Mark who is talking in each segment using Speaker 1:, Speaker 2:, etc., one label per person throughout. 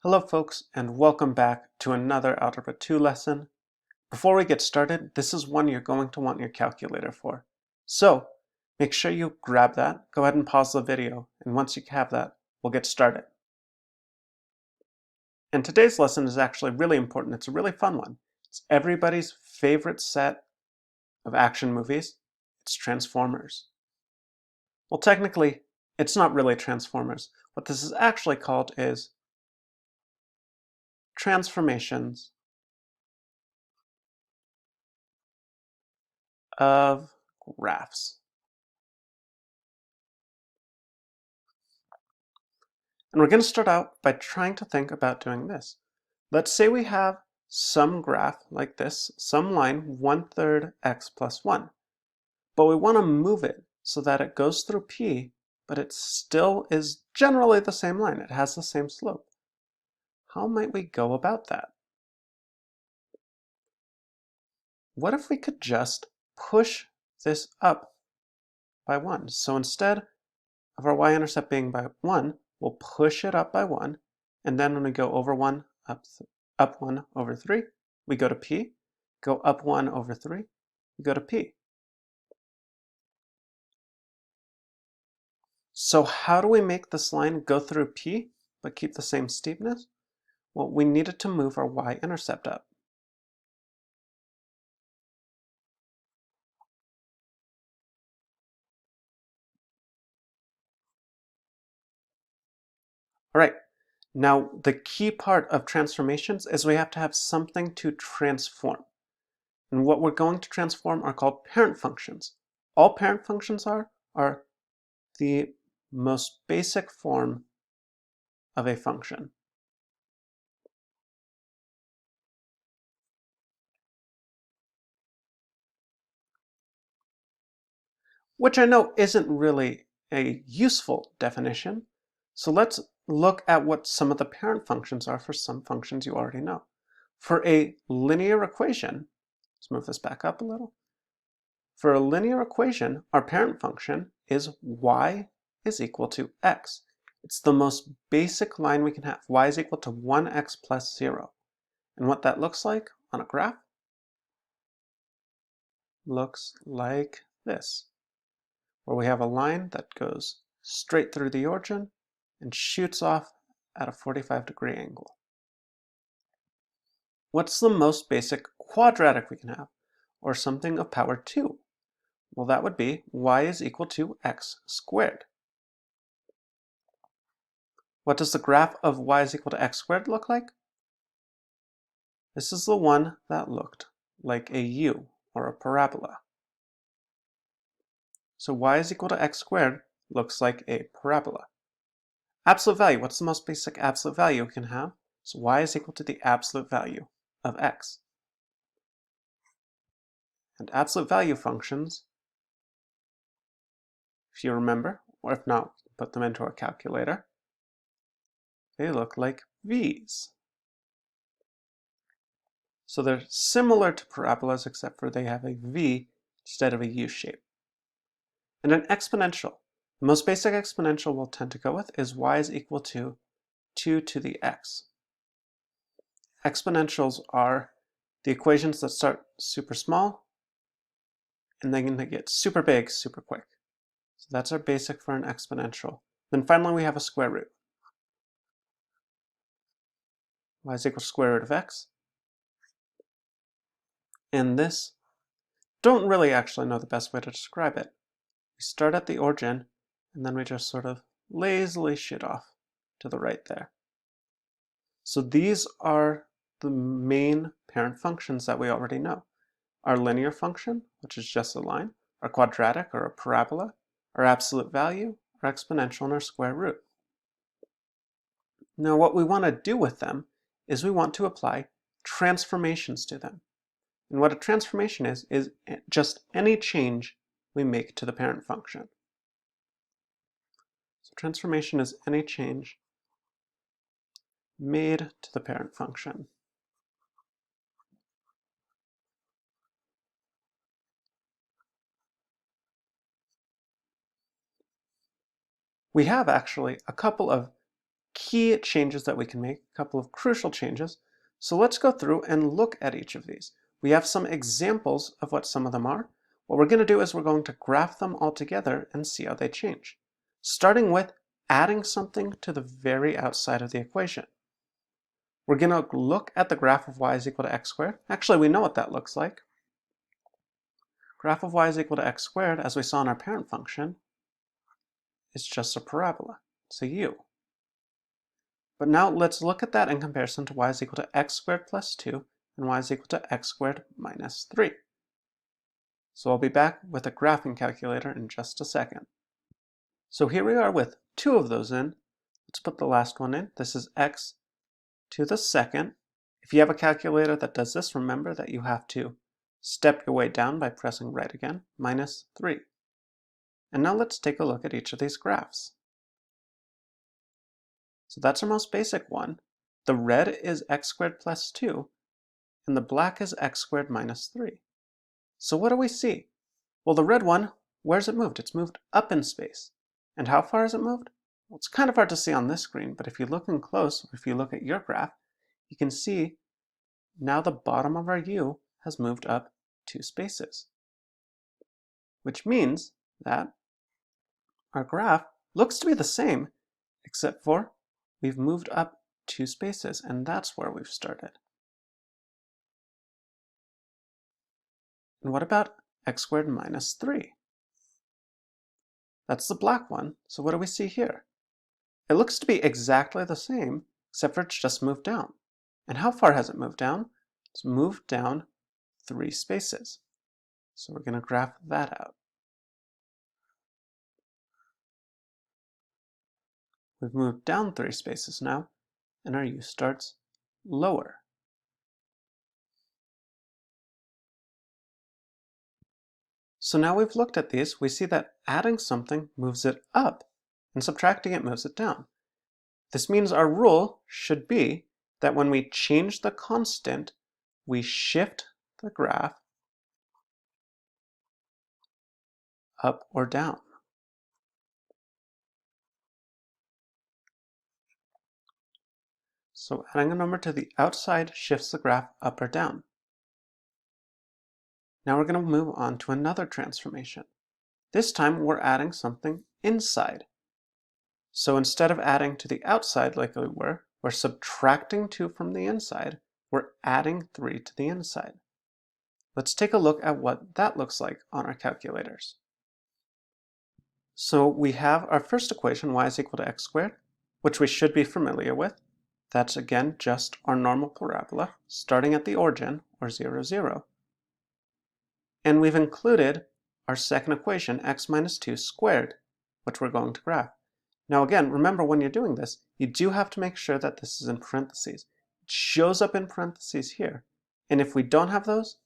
Speaker 1: Hello folks, and welcome back to another Algebra 2 lesson. Before we get started, this is one you're going to want your calculator for. So make sure you grab that, go ahead and pause the video, and once you have that, we'll get started. And today's lesson is actually really important. It's a really fun one. It's everybody's favorite set of action movies. It's Transformers. Well, technically, it's not really Transformers. What this is actually called is transformations of graphs. And we're going to start out by trying to think about doing this. Let's say we have some graph like this, some line 1/3 x plus 1. But we want to move it so that it goes through P, but it still is generally the same line. It has the same slope. How might we go about that? What if we could just push this up by 1? So instead of our y-intercept being by 1, we'll push it up by 1, and then when we go over 1, up 1 over 3, we go to P, go up 1 over 3, we go to P. So how do we make this line go through P but keep the same steepness? Well, we needed to move our y-intercept up. All right, now the key part of transformations is we have to have something to transform. And what we're going to transform are called parent functions. All parent functions are the most basic form of a function. Which I know isn't really a useful definition. So let's look at what some of the parent functions are for some functions you already know. For a linear equation, let's move this back up a little. For a linear equation, our parent function is y is equal to x. It's the most basic line we can have. Y is equal to 1x plus 0. And what that looks like on a graph looks like this, where we have a line that goes straight through the origin and shoots off at a 45-degree angle. What's the most basic quadratic we can have, or something of power 2? Well, that would be y is equal to x squared. What does the graph of y is equal to x squared look like? This is the one that looked like a u, or a parabola. So y is equal to x squared looks like a parabola. Absolute value, what's the most basic absolute value we can have? So y is equal to the absolute value of x. And absolute value functions, if you remember, or if not, put them into our calculator, they look like v's. So they're similar to parabolas except for they have a v instead of a u shape. And an exponential, the most basic exponential we'll tend to go with is y is equal to 2 to the x. Exponentials are the equations that start super small and then they get super big super quick. So that's our basic for an exponential. Then finally we have a square root. Y is equal to square root of x. And this, don't really actually know the best way to describe it. We start at the origin and then we just sort of lazily shoot off to the right there. So these are the main parent functions that we already know. Our linear function, which is just a line, our quadratic or a parabola, our absolute value, our exponential, and our square root. Now what we want to do with them is we want to apply transformations to them. And what a transformation is just any change we make to the parent function. So transformation is any change made to the parent function. We have actually a couple of key changes that we can make, a couple of crucial changes. So let's go through and look at each of these. We have some examples of what some of them are. What we're going to do is we're going to graph them all together and see how they change. Starting with adding something to the very outside of the equation. We're going to look at the graph of y is equal to x squared. Actually, we know what that looks like. Graph of y is equal to x squared, as we saw in our parent function, is just a parabola. It's a u. But now let's look at that in comparison to y is equal to x squared plus 2 and y is equal to x squared minus 3. So I'll be back with a graphing calculator in just a second. So here we are with two of those in. Let's put the last one in. This is x to the second. If you have a calculator that does this, remember that you have to step your way down by pressing right again, minus 3. And now let's take a look at each of these graphs. So that's our most basic one. The red is x squared plus 2, and the black is x squared minus 3. So what do we see? Well, the red one, where's it moved? It's moved up in space. And how far has it moved? Well, it's kind of hard to see on this screen, but if you look in close, or if you look at your graph, you can see now the bottom of our U has moved up 2 spaces. Which means that our graph looks to be the same, except for we've moved up 2 spaces, and that's where we've started. And what about x squared minus 3? That's the black one, so what do we see here? It looks to be exactly the same, except for it's just moved down. And how far has it moved down? It's moved down 3 spaces. So we're going to graph that out. We've moved down 3 spaces now, and our U starts lower. So now we've looked at these, we see that adding something moves it up, and subtracting it moves it down. This means our rule should be that when we change the constant, we shift the graph up or down. So adding a number to the outside shifts the graph up or down. Now we're going to move on to another transformation. This time we're adding something inside. So instead of adding to the outside like we were, we're subtracting 2 from the inside. We're adding 3 to the inside. Let's take a look at what that looks like on our calculators. So we have our first equation, y is equal to x squared, which we should be familiar with. That's again just our normal parabola, starting at the origin, or 0, 0. And we've included our second equation, x minus 2 squared, which we're going to graph. Now again, remember when you're doing this, you do have to make sure that this is in parentheses. It shows up in parentheses here. And if we don't have those,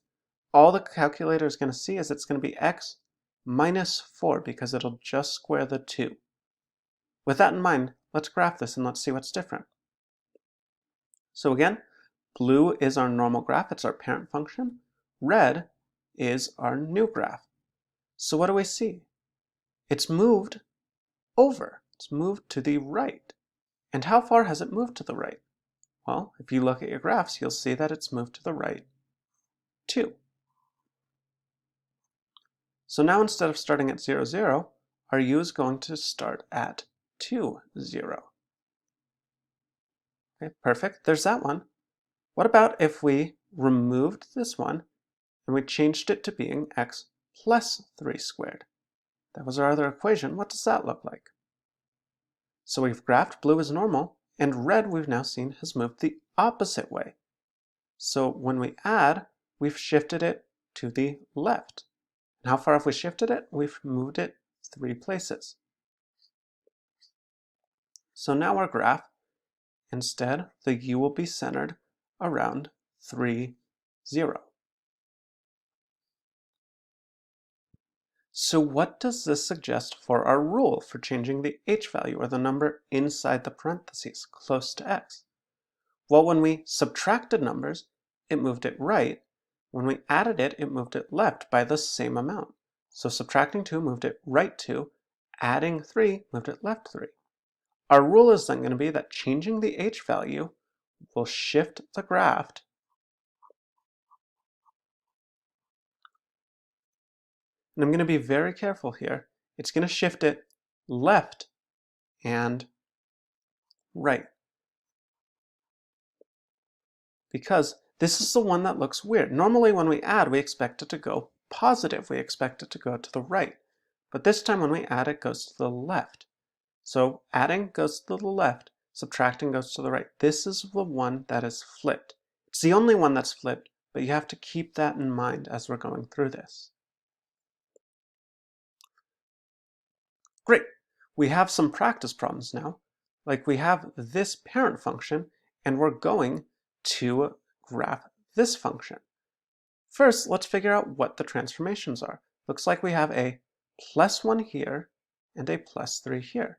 Speaker 1: all the calculator is going to see is it's going to be x minus 4 because it'll just square the 2. With that in mind, let's graph this and let's see what's different. So again, blue is our normal graph, it's our parent function. Red is our new graph. So what do we see? It's moved over. It's moved to the right. And how far has it moved to the right? Well, if you look at your graphs, you'll see that it's moved to the right 2. So now instead of starting at 0, 0, our U is going to start at 2, 0. Okay, perfect. There's that one. What about if we removed this one and we changed it to being x plus 3 squared? That was our other equation. What does that look like? So we've graphed blue as normal, and red we've now seen has moved the opposite way. So when we add, we've shifted it to the left. And how far have we shifted it? We've moved it 3 places. So now our graph, instead, the U will be centered around 3, 0. So what does this suggest for our rule for changing the h value, or the number inside the parentheses, close to x? Well, when we subtracted numbers, it moved it right. When we added it, it moved it left by the same amount. So subtracting 2 moved it right 2, adding 3 moved it left 3. Our rule is then going to be that changing the h value will shift the graph, and I'm going to be very careful here. It's going to shift it left and right, because this is the one that looks weird. Normally when we add, we expect it to go positive. We expect it to go to the right. But this time when we add, it goes to the left. So adding goes to the left, subtracting goes to the right. This is the one that is flipped. It's the only one that's flipped, but you have to keep that in mind as we're going through this. Great. We have some practice problems now. Like we have this parent function, and we're going to graph this function. First, let's figure out what the transformations are. Looks like we have a +1 here and a +3 here.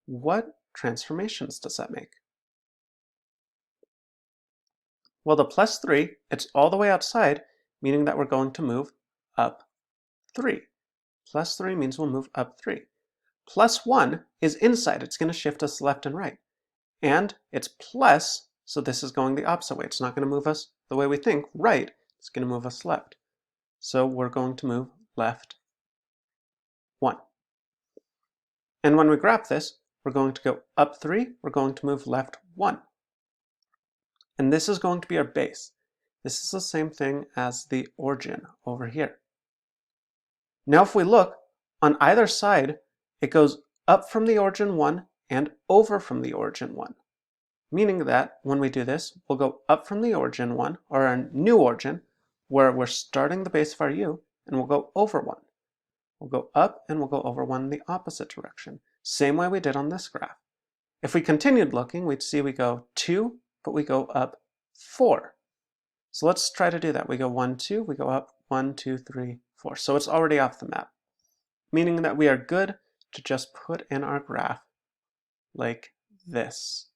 Speaker 1: What transformations does that make? Well, the +3, it's all the way outside, meaning that we're going to move up 3. +3 means we'll move up 3. +1 is inside. It's going to shift us left and right. And it's plus, so this is going the opposite way. It's not going to move us the way we think, right. It's going to move us left. So we're going to move left 1. And when we graph this, we're going to go up 3. We're going to move left 1. And this is going to be our base. This is the same thing as the origin over here. Now if we look, on either side, it goes up from the origin 1 and over from the origin 1. Meaning that when we do this, we'll go up from the origin 1, or our new origin, where we're starting the base of our u, and we'll go over 1. We'll go up and we'll go over 1 in the opposite direction. Same way we did on this graph. If we continued looking, we'd see we go 2, but we go up 4. So let's try to do that. We go 1, 2, we go up 1, 2, 3, 4. So it's already off the map, meaning that we are good to just put in our graph like this.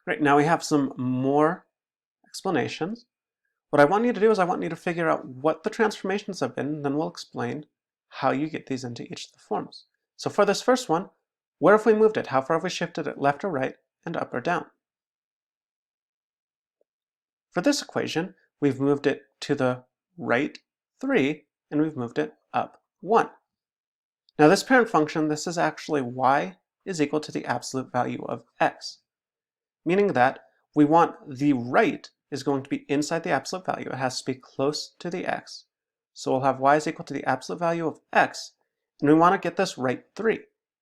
Speaker 1: Great, now we have some more explanations. What I want you to do is I want you to figure out what the transformations have been, and then we'll explain how you get these into each of the forms. So for this first one, where have we moved it? How far have we shifted it left or right, and up or down? For this equation, we've moved it to the right 3, and we've moved it up 1. Now this parent function, this is actually y is equal to the absolute value of x, meaning that we want the right is going to be inside the absolute value. It has to be close to the x. So we'll have y is equal to the absolute value of x, and we want to get this right 3.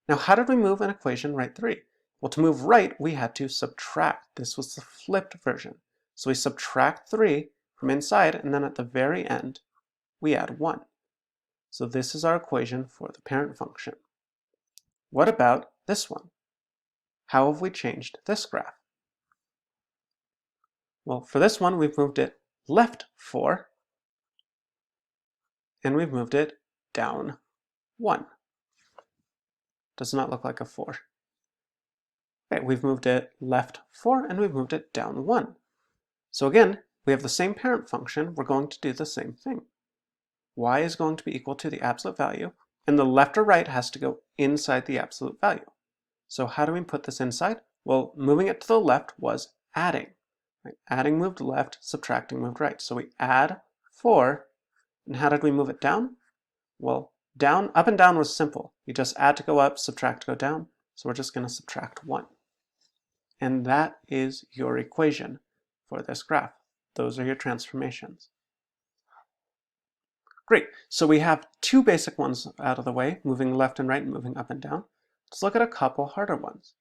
Speaker 1: Now how did we move an equation right 3? Well, to move right, we had to subtract. This was the flipped version. So we subtract 3 from inside, and then at the very end, we add 1. So this is our equation for the parent function. What about this one? How have we changed this graph? Well, for this one, we've moved it left 4, and we've moved it down 1. Does not look like a 4. Okay, we've moved it left 4, and we've moved it down 1. So again, we have the same parent function. We're going to do the same thing. Y is going to be equal to the absolute value, and the left or right has to go inside the absolute value. So how do we put this inside? Well, moving it to the left was adding. Right? Adding moved left, subtracting moved right. So we add 4, and how did we move it down? Well, down, up and down was simple. You just add to go up, subtract to go down. So we're just going to subtract 1. And that is your equation for this graph. Those are your transformations. Great, so we have 2 basic ones out of the way, moving left and right and moving up and down. Let's look at a couple harder ones,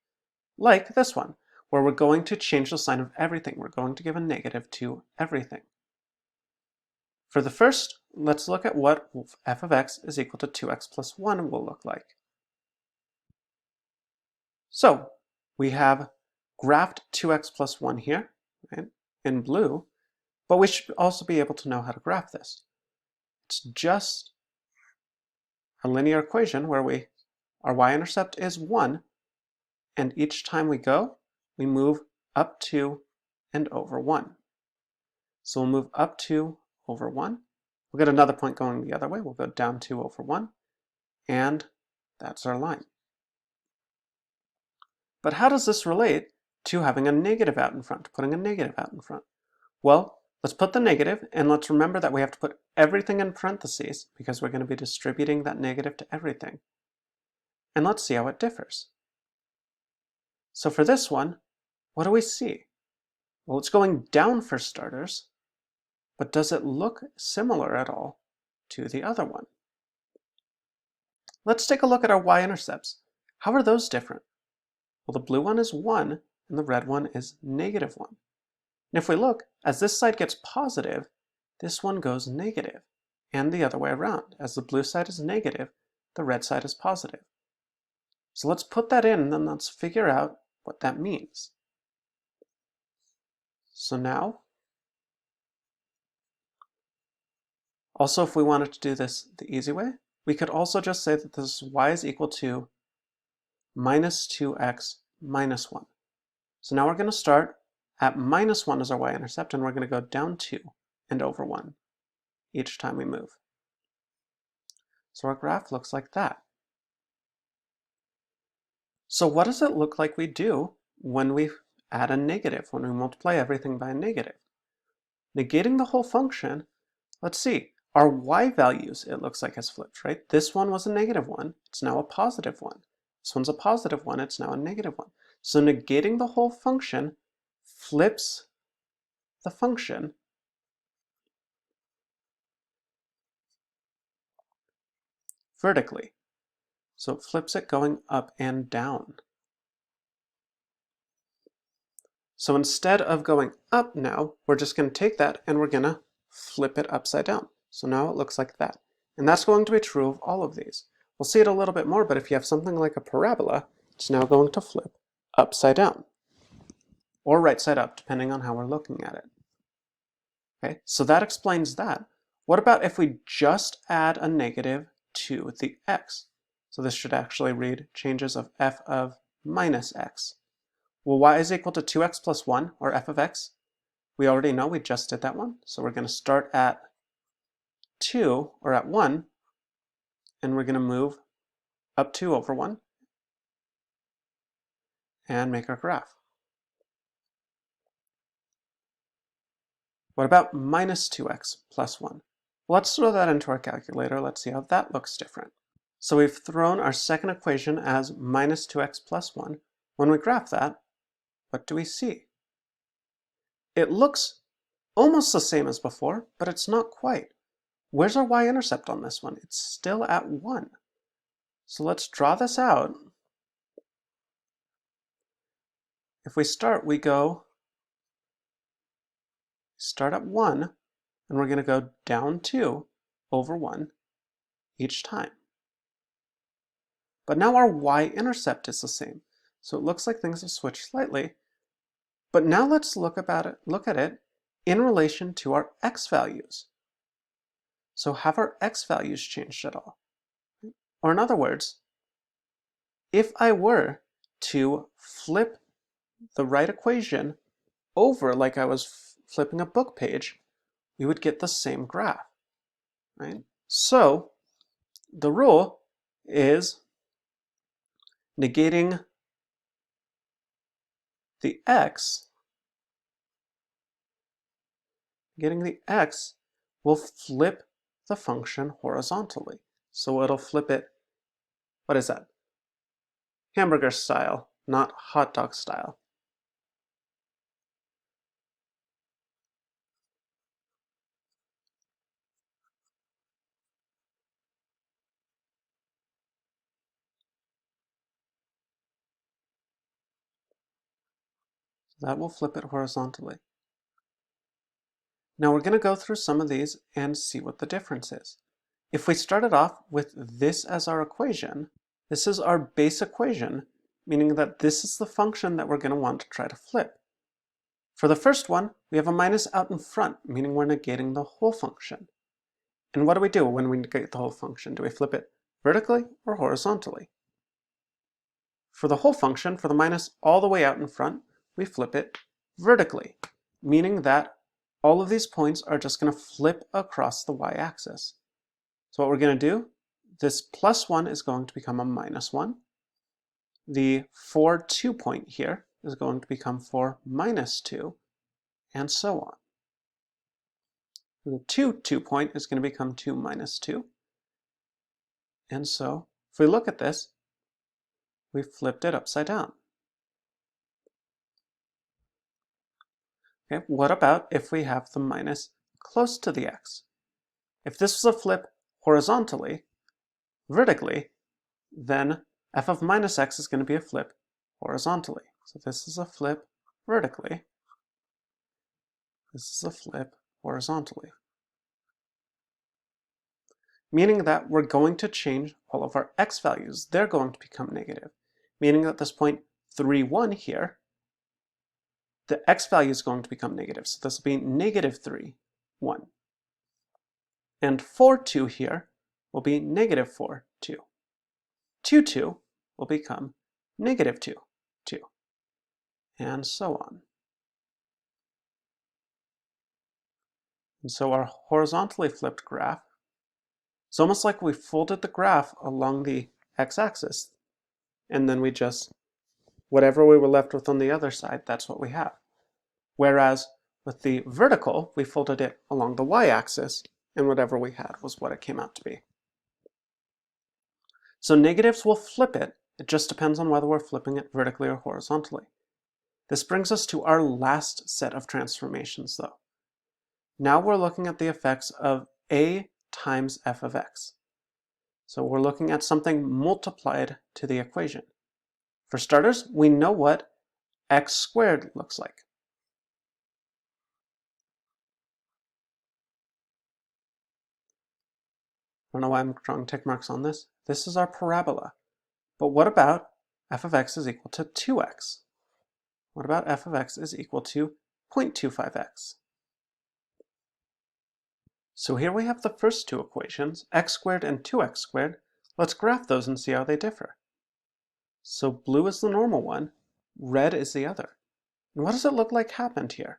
Speaker 1: like this one, where we're going to change the sign of everything. We're going to give a negative to everything. For the first, let's look at what f of x is equal to 2x plus 1 will look like. So we have graphed 2x plus 1 here, right, in blue, but we should also be able to know how to graph this. It's just a linear equation where our y-intercept is 1, and each time we go, we move up 2 and over 1. So we'll move up 2 over 1. We'll get another point going the other way. We'll go down 2 over 1 and That's our line. But how does this relate to having a negative out in front, putting a negative out in front? Well, let's put the negative, and let's remember that we have to put everything in parentheses because we're going to be distributing that negative to everything. And let's see how it differs. So for this one, what do we see? Well, it's going down for starters, but does it look similar at all to the other one? Let's take a look at our y-intercepts. How are those different? Well, the blue one is 1, and the red one is negative 1. And if we look, as this side gets positive, this one goes negative, and the other way around. As the blue side is negative, the red side is positive. So let's put that in, and then let's figure out what that means. So now, also if we wanted to do this the easy way, we could also just say that this y is equal to minus 2x minus 1. So now we're going to start at minus 1 as our y-intercept, and we're going to go down 2 and over 1 each time we move. So our graph looks like that. So what does it look like we do when we add a negative, when we multiply everything by a negative? Negating the whole function, let's see, our y values, it looks like has flipped, right? This one was a negative 1, it's now a positive 1. This one's a positive 1, it's now a negative 1. So negating the whole function flips the function vertically. So it flips it going up and down. So instead of going up now, we're just going to take that and we're going to flip it upside down. So now it looks like that. And that's going to be true of all of these. We'll see it a little bit more, but if you have something like a parabola, it's now going to flip upside down or right side up, depending on how we're looking at it. Okay, so that explains that. What about if we just add a negative to the x? So this should actually read changes of f of minus x. Well, y is equal to 2x plus 1, or f of x. We already know, we just did that one. So we're going to start at 2, or at 1, and we're going to move up 2 over 1 and make our graph. What about minus 2x plus 1? Well, let's throw that into our calculator. Let's see how that looks different. So we've thrown our second equation as minus 2x plus 1. When we graph that, what do we see? It looks almost the same as before, but it's not quite. Where's our y-intercept on this one? It's still at 1. So let's draw this out. If we start, we start at 1, and we're going to go down 2 over 1 each time. But now our y-intercept is the same. So it looks like things have switched slightly. But now let's look at it in relation to our x values. So have our x values changed at all? Or in other words, if I were to flip the right equation over like I was flipping a book page, we would get the same graph, right? So the rule is negating the x, will flip the function horizontally. So it'll flip it, what is that? Hamburger style, not hot dog style. That will flip it horizontally. Now we're going to go through some of these and see what the difference is. If we started off with this as our equation, this is our base equation, meaning that this is the function that we're going to want to try to flip. For the first one, we have a minus out in front, meaning we're negating the whole function. And what do we do when we negate the whole function? Do we flip it vertically or horizontally? For the whole function, for the minus all the way out in front, we flip it vertically, meaning that all of these points are just going to flip across the y-axis. So what we're going to do, this plus 1 is going to become a minus 1. The 4, 2 point here is going to become 4 minus 2, and so on. The 2, 2 point is going to become 2 minus 2. And so, if we look at this, we flipped it upside down. Okay, what about if we have the minus close to the x? If this was a flip horizontally, vertically, then f of minus x is going to be a flip horizontally. So this is a flip vertically. This is a flip horizontally. Meaning that we're going to change all of our x values. They're going to become negative. Meaning that this point 3, 1 here, the x value is going to become negative. So this will be negative 3, 1. And 4, 2 here will be negative 4, 2. 2, 2 will become negative 2, 2. And so on. And so our horizontally flipped graph, it's almost like we folded the graph along the x-axis, and then we just, whatever we were left with on the other side, that's what we have. Whereas with the vertical, we folded it along the y-axis, and whatever we had was what it came out to be. So negatives will flip it. It just depends on whether we're flipping it vertically or horizontally. This brings us to our last set of transformations, though. Now we're looking at the effects of a times f of x. So we're looking at something multiplied to the equation. For starters, we know what x squared looks like. I don't know why I'm drawing tick marks on this. This is our parabola. But what about f of x is equal to 2x? What about f of x is equal to 0.25x? So here we have the first two equations, x squared and 2x squared. Let's graph those and see how they differ. So blue is the normal one, red is the other. And what does it look like happened here?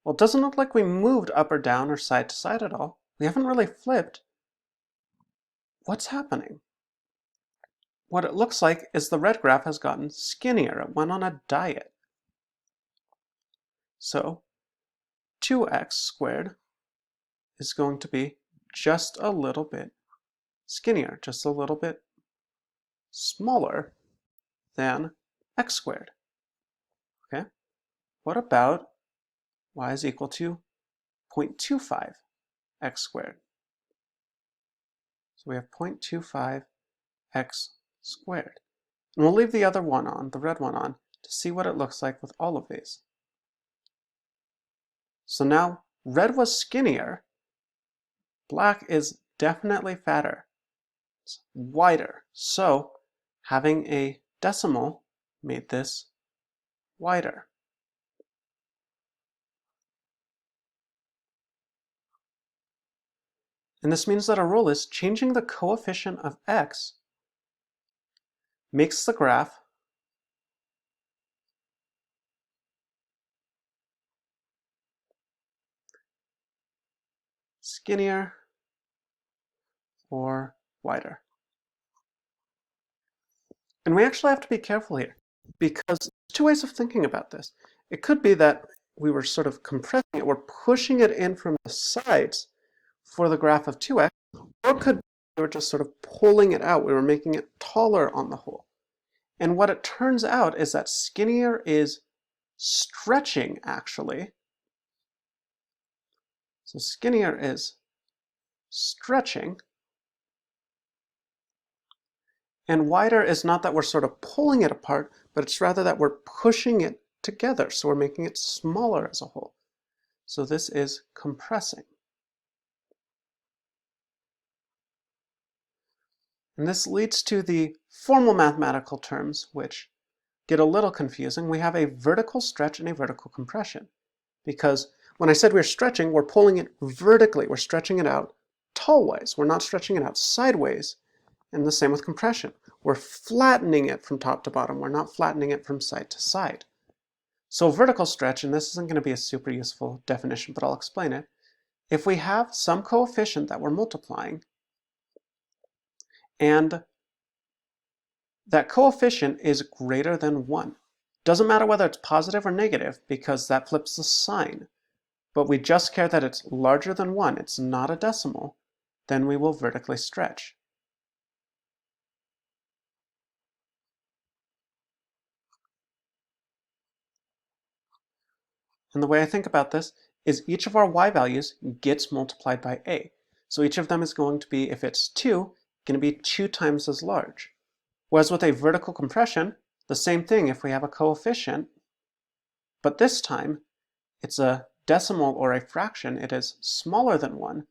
Speaker 1: Well, it doesn't look like we moved up or down or side to side at all. We haven't really flipped. What's happening? What it looks like is the red graph has gotten skinnier. It went on a diet. So 2x squared is going to be just a little bit skinnier, just a little bit smaller than x squared. Okay? What about y is equal to 0.25 x squared? So we have 0.25 x squared. And we'll leave the other one on, the red one on, to see what it looks like with all of these. So now red was skinnier, black is definitely fatter. It's wider. So having a decimal made this wider. And this means that our rule is changing the coefficient of x makes the graph skinnier or wider. And we actually have to be careful here, because there's two ways of thinking about this. It could be that we were sort of compressing it, we're pushing it in from the sides for the graph of 2x, or it could be we were just sort of pulling it out, we were making it taller on the whole. And what it turns out is that skinnier is stretching, actually. So skinnier is stretching. And wider is not that we're sort of pulling it apart, but it's rather that we're pushing it together. So we're making it smaller as a whole. So this is compressing. And this leads to the formal mathematical terms, which get a little confusing. We have a vertical stretch and a vertical compression. Because when I said we're stretching, we're pulling it vertically. We're stretching it out tall-wise. We're not stretching it out sideways. And the same with compression. We're flattening it from top to bottom. We're not flattening it from side to side. So vertical stretch, and this isn't going to be a super useful definition, but I'll explain it. If we have some coefficient that we're multiplying, and that coefficient is greater than 1. Doesn't matter whether it's positive or negative because that flips the sign, but we just care that it's larger than 1, it's not a decimal, then we will vertically stretch. And the way I think about this is each of our y values gets multiplied by a. So each of them is going to be, if it's 2, going to be 2 times as large. Whereas with a vertical compression, the same thing if we have a coefficient, but this time it's a decimal or a fraction, it is smaller than 1,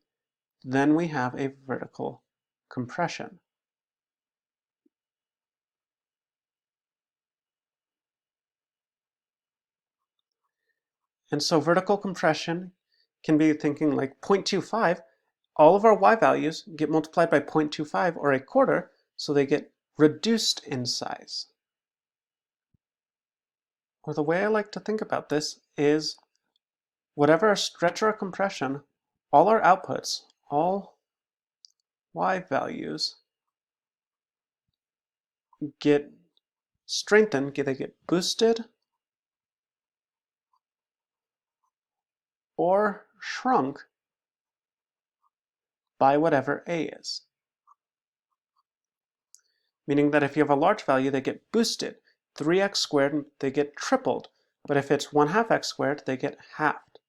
Speaker 1: then we have a vertical compression. And so vertical compression can be thinking like 0.25, all of our y values get multiplied by 0.25 or a quarter, so they get reduced in size. Or the way I like to think about this is whatever our stretch or compression, all our outputs, all y values get strengthened, they get boosted or shrunk by whatever a is. Meaning that if you have a large value, they get boosted. 3x squared, they get tripled. But if it's 1/2 x squared, they get halved.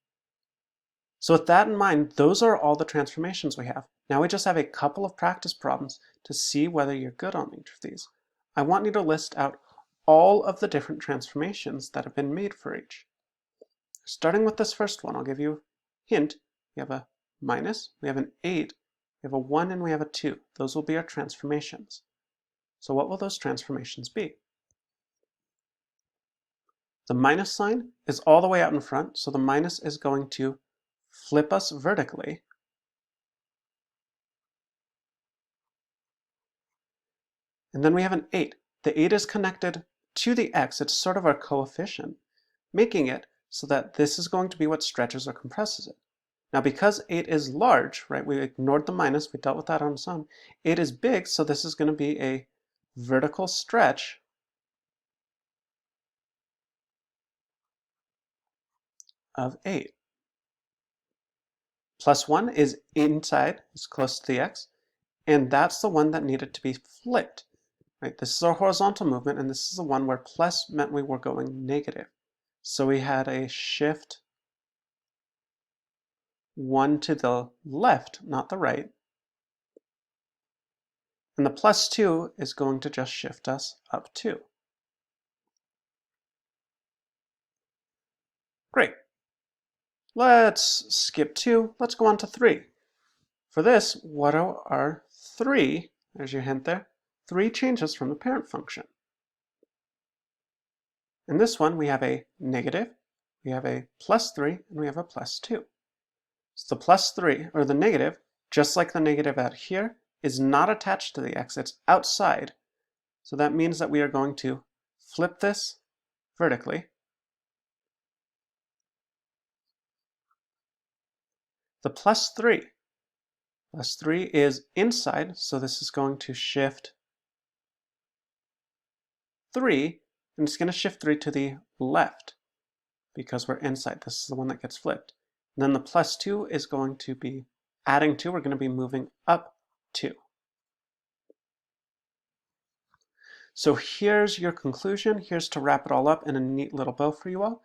Speaker 1: So with that in mind, those are all the transformations we have. Now we just have a couple of practice problems to see whether you're good on each of these. I want you to list out all of the different transformations that have been made for each. Starting with this first one, I'll give you a hint. We have a minus, we have an 8, we have a 1, and we have a 2. Those will be our transformations. So what will those transformations be? The minus sign is all the way out in front, so the minus is going to flip us vertically. And then we have an 8. The 8 is connected to the x, it's sort of our coefficient, making it so that this is going to be what stretches or compresses it. Now because 8 is large, right, we ignored the minus, we dealt with that on its own. 8 is big, so this is going to be a vertical stretch of 8. Plus 1 is inside, it's close to the x, and that's the one that needed to be flipped. Right? This is our horizontal movement, and this is the one where plus meant we were going negative. So we had a shift 1 to the left, not the right. And the plus 2 is going to just shift us up 2. Great. Let's skip 2. Let's go on to 3. For this, what are our 3, there's your hint there, 3 changes from the parent function? In this one, we have a negative, we have a plus 3, and we have a plus 2. So the plus 3, or the negative, just like the negative out here, is not attached to the x, it's outside. So that means that we are going to flip this vertically. The plus 3 is inside, so this is going to shift 3, and it's going to shift 3 to the left because we're inside. This is the one that gets flipped. And then the plus 2 is going to be adding 2. We're going to be moving up 2. So here's your conclusion. Here's to wrap it all up in a neat little bow for you all.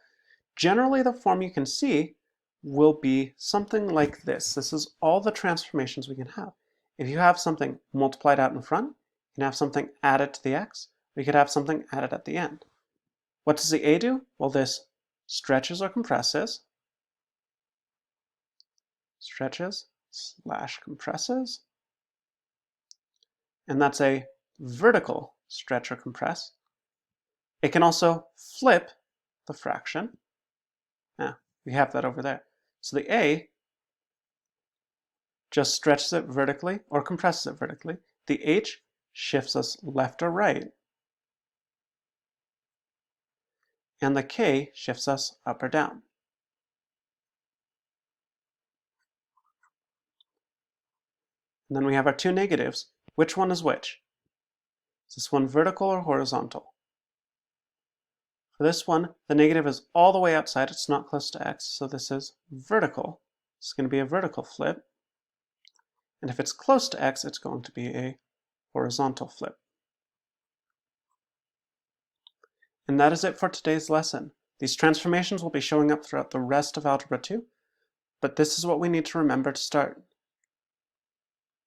Speaker 1: Generally, the form you can see will be something like this. This is all the transformations we can have. If you have something multiplied out in front, you can have something added to the x, or you could have something added at the end. What does the a do? Well, this stretches or compresses, stretches/compresses, and that's a vertical stretch or compress. It can also flip the fraction. We have that over there. So the a just stretches it vertically or compresses it vertically. The h shifts us left or right. And the k shifts us up or down. And then we have our 2 negatives. Which one is which? Is this one vertical or horizontal? For this one, the negative is all the way outside. It's not close to x, so this is vertical. It's going to be a vertical flip. And if it's close to x, it's going to be a horizontal flip. And that is it for today's lesson. These transformations will be showing up throughout the rest of Algebra 2, but this is what we need to remember to start.